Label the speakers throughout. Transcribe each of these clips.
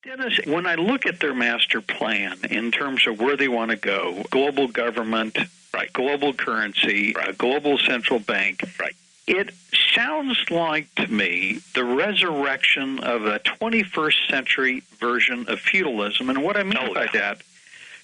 Speaker 1: Dennis, when I look at their master plan in terms of where they want to go, global government, right, global currency, right, global central bank, right, it sounds like to me the resurrection of a 21st century version of feudalism. And what I mean by that,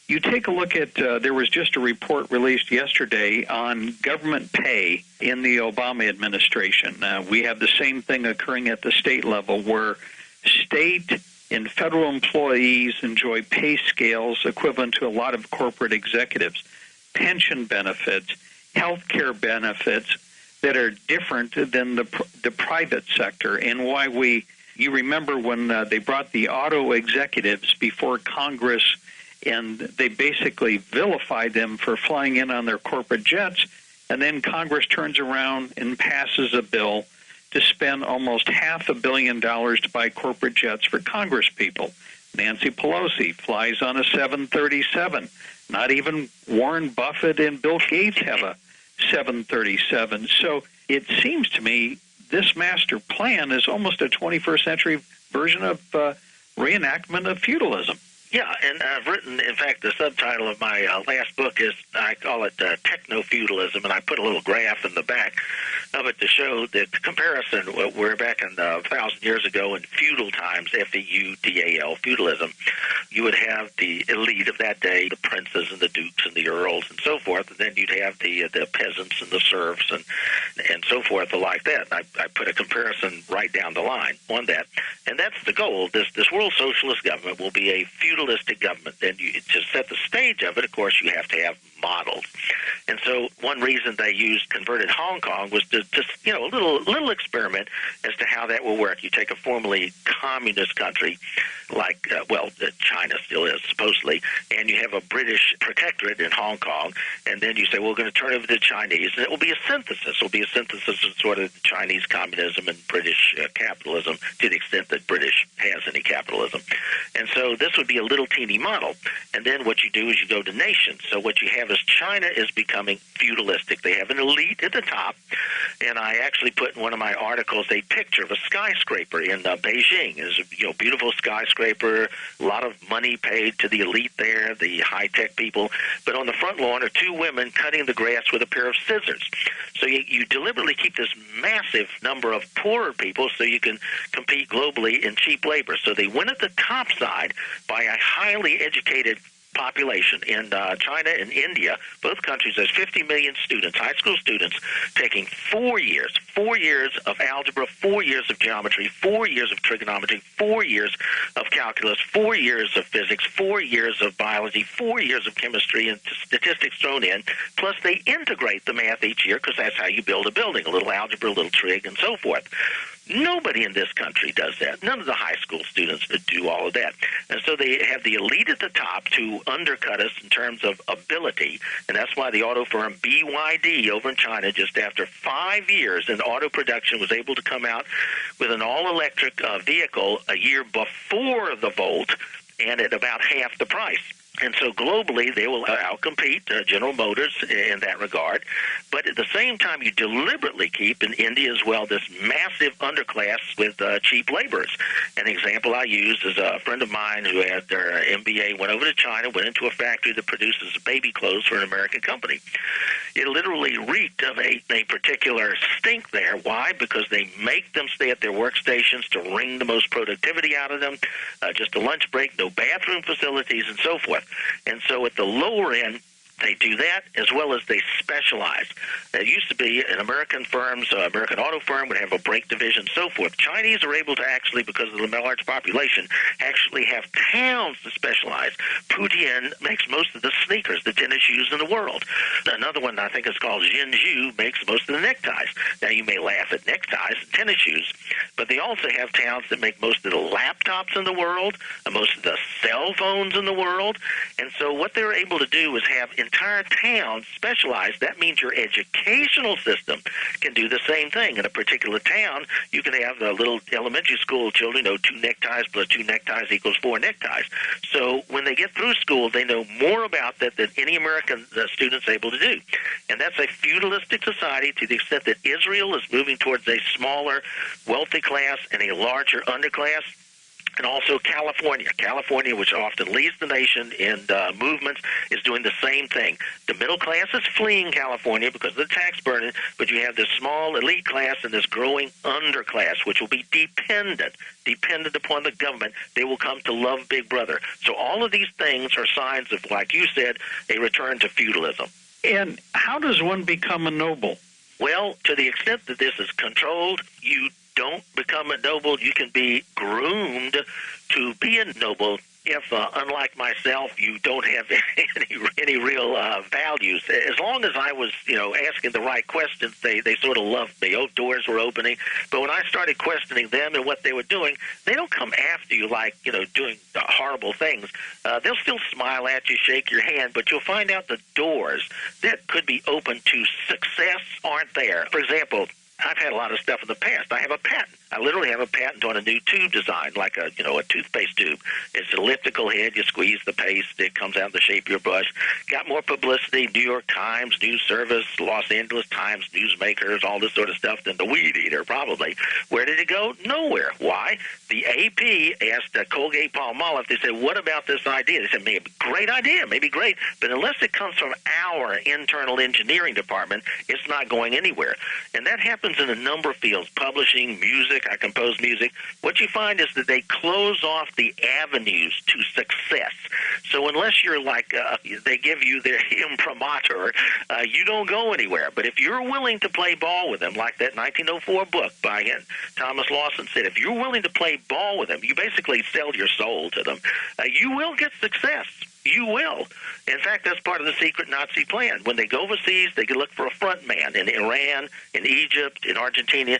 Speaker 1: you take a look at, there was just a report released yesterday on government pay in the Obama administration. We have the same thing occurring at the state level where state and federal employees enjoy pay scales equivalent to a lot of corporate executives, pension benefits, health care benefits that are different than the private sector. And why you remember when they brought the auto executives before Congress and they basically vilified them for flying in on their corporate jets, and then Congress turns around and passes a bill to spend almost $500 million to buy corporate jets for Congress people. Nancy Pelosi flies on a 737. Not even Warren Buffett and Bill Gates have a 737. So it seems to me this master plan is almost a 21st century version of reenactment of feudalism.
Speaker 2: Yeah, and I've written, in fact, the subtitle of my last book is, I call it Techno-Feudalism, and I put a little graph in the back of it to show the comparison. We're back in 1,000 years ago in feudal times, F-E-U-D-A-L, feudalism. You would have the elite of that day, the princes and the dukes and the earls and so forth, and then you'd have the peasants and the serfs and so forth like that. I put a comparison right down the line on that, and that's the goal. This world socialist government will be a feudalistic government. And to set the stage of it, of course, you have to have models. And so one reason they used converted Hong Kong was to just, a little experiment as to how that will work. You take a formerly communist country like, China still is, supposedly, and you have a British protectorate in Hong Kong, and then you say, well, we're going to turn over to the Chinese, and it will be a synthesis. It will be a synthesis of sort of Chinese communism and British capitalism to the extent that British has any capitalism. And so this would be a little teeny model. And then what you do is you go to nations. So what you have is China is becoming feudalistic. They have an elite at the top, and I actually put in one of my articles a picture of a skyscraper in Beijing. It's a beautiful skyscraper, a lot of money paid to the elite there, the high-tech people. But on the front lawn are two women cutting the grass with a pair of scissors. So you deliberately keep this massive number of poorer people so you can compete globally in cheap labor. So they went at the top side by a highly educated population. In China and India, both countries, there's 50 million students, high school students, taking 4 years of algebra, 4 years of geometry, 4 years of trigonometry, 4 years of calculus, 4 years of physics, 4 years of biology, 4 years of chemistry, and statistics thrown in. Plus, they integrate the math each year because that's how you build a building, a little algebra, a little trig, and so forth. Nobody in this country does that. None of the high school students do all of that. And so they have the elite at the top to undercut us in terms of ability. And that's why the auto firm BYD over in China, just after 5 years in auto production, was able to come out with an all-electric vehicle a year before the Volt and at about half the price. And so globally, they will outcompete General Motors in that regard. But at the same time, you deliberately keep, in India as well, this massive underclass with cheap laborers. An example I used is a friend of mine who had their MBA, went over to China, went into a factory that produces baby clothes for an American company. It literally reeked of a particular stink there. Why? Because they make them stay at their workstations to wring the most productivity out of them, just a lunch break, no bathroom facilities, and so forth. And so at the lower end, they do that as well as they specialize. It used to be an American American auto firm would have a brake division and so forth. Chinese are able to actually, because of the large population, actually have towns to specialize. Putian makes most of the sneakers, the tennis shoes in the world. Another one I think is called Jinju makes most of the neckties. Now you may laugh at neckties and tennis shoes, but they also have towns that make most of the laptops in the world, and most of the cell phones in the world. And so what they're able to do is have entire towns specialized. That means your educational system can do the same thing. In a particular town, you can have the little elementary school children know 2 neckties plus 2 neckties equals 4 neckties. So when they get through school, they know more about that than any American student's able to do. And that's a feudalistic society to the extent that Israel is moving towards a smaller, wealthy class and a larger underclass. And also California. California, which often leads the nation in movements, is doing the same thing. The middle class is fleeing California because of the tax burden, but you have this small elite class and this growing underclass, which will be dependent upon the government. They will come to love Big Brother. So all of these things are signs of, like you said, a return to feudalism.
Speaker 1: And how does one become a noble?
Speaker 2: Well, to the extent that this is controlled, you don't become a noble. You can be groomed to be a noble if, unlike myself, you don't have any real values. As long as I was, asking the right questions, they sort of loved me. Oh, doors were opening. But when I started questioning them and what they were doing, they don't come after you like, doing horrible things. They'll still smile at you, shake your hand, but you'll find out the doors that could be open to success aren't there. For example, I've had a lot of stuff in the past. I have a patent. I literally have a patent on a new tube design, like a toothpaste tube. It's an elliptical head. You squeeze the paste. It comes out in the shape of your brush. Got more publicity, New York Times, News Service, Los Angeles Times, newsmakers, all this sort of stuff, than the Weed Eater, probably. Where did it go? Nowhere. Why? The AP asked Colgate-Palmolive, they said, what about this idea? They said, maybe great idea, maybe great, but unless it comes from our internal engineering department, it's not going anywhere. And that happens in a number of fields, publishing, music. I compose music. What you find is that they close off the avenues to success. So unless you're like, they give you their imprimatur, you don't go anywhere. But if you're willing to play ball with them, like that 1904 book by Thomas Lawson said, if you're willing to play ball with them, you basically sell your soul to them, you will get success. You will. In fact, that's part of the secret Nazi plan. When they go overseas, they can look for a front man in Iran, in Egypt, in Argentina.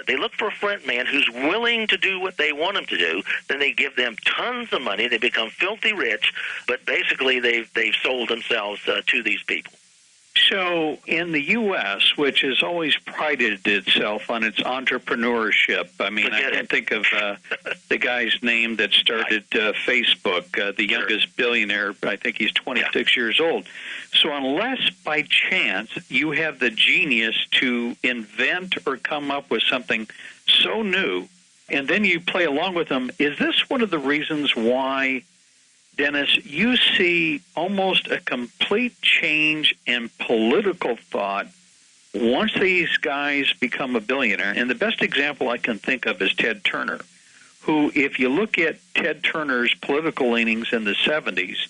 Speaker 2: They look for a front man who's willing to do what they want him to do. Then they give them tons of money. They become filthy rich, but basically they've sold themselves to these people.
Speaker 1: So in the U.S., which has always prided itself on its entrepreneurship, I mean, I can't think of the guy's name that started Facebook, the youngest billionaire. I think he's 26 years old. So unless by chance you have the genius to invent or come up with something so new, and then you play along with them, is this one of the reasons why, Dennis, you see almost a complete change in political thought once these guys become a billionaire? And the best example I can think of is Ted Turner, who, if you look at Ted Turner's political leanings in the 70s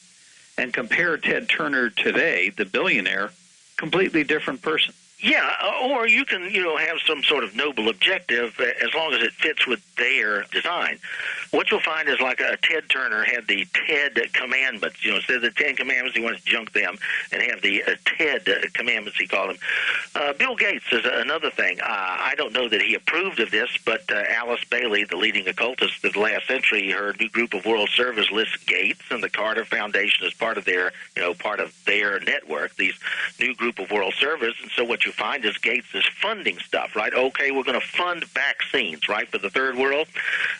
Speaker 1: and compare Ted Turner today, the billionaire, completely different person.
Speaker 2: Yeah, or you can, have some sort of noble objective as long as it fits with their design. What you'll find is like Ted Turner had the TED Commandments. Instead of the 10 Commandments, he wanted to junk them and have the TED Commandments, he called them. Bill Gates is another thing. I don't know that he approved of this, but Alice Bailey, the leading occultist of the last century, her new group of World Service lists Gates and the Carter Foundation as part of their, network, these new group of World Service. And so what you find is Gates is funding stuff, right? Okay, we're going to fund vaccines, right, for the third world.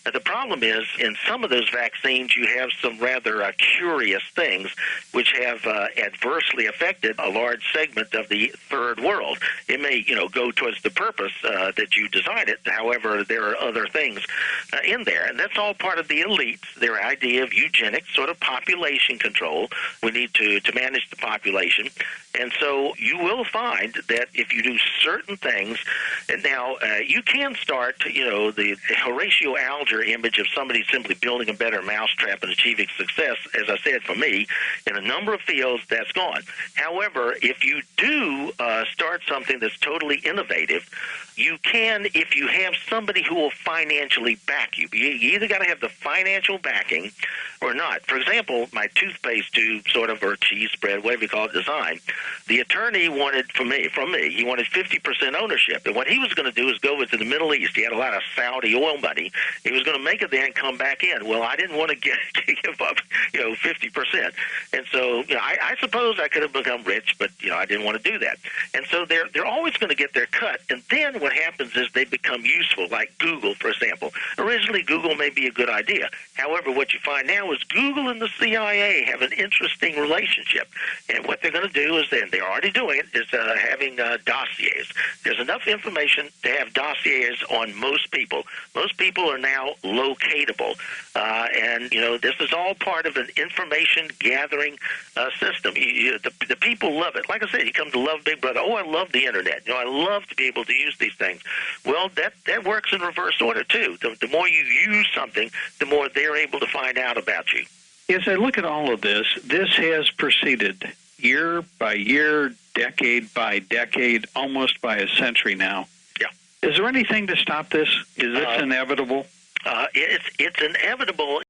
Speaker 2: The problem is, in some of those vaccines, you have some rather curious things which have adversely affected a large segment of the third world. It may, go towards the purpose that you designed it. However, there are other things in there, and that's all part of the elites, their idea of eugenics, sort of population control. We need to manage the population. And so you will find that if you do certain things, and now you can start, the Horatio Alger image of somebody simply building a better mousetrap and achieving success, as I said, for me, in a number of fields, that's gone. However, if you do start something that's totally innovative, you can, if you have somebody who will financially back you. You either got to have the financial backing or not. For example, my toothpaste tube, or cheese spread, whatever you call it, design, the attorney wanted from me, he wanted 50% ownership. And what he was going to do is go over to the Middle East. He had a lot of Saudi oil money. He was going to make it there and come back in. Well, I didn't want to give up, 50%. And so, I suppose I could have become rich, but, I didn't want to do that. And so they're always going to get their cut. And then what happens is they become useful, like Google, for example. Originally, Google may be a good idea. However, what you find now is Google and the CIA have an interesting relationship. And what they're going to do is, and they're already doing it, is having dossiers. There's enough information to have dossiers on most people. Most people are now locatable. And, this is all part of an information gathering system. The people love it. Like I said, you come to love Big Brother. Oh, I love the Internet. I love to be able to use these things. Well, that works in reverse order, too. The more you use something, the more they're able to find out about you.
Speaker 1: As I look at all of this, this has proceeded year by year, decade by decade, almost by a century now.
Speaker 2: Yeah.
Speaker 1: Is there anything to stop this? Is this inevitable?
Speaker 2: It's inevitable.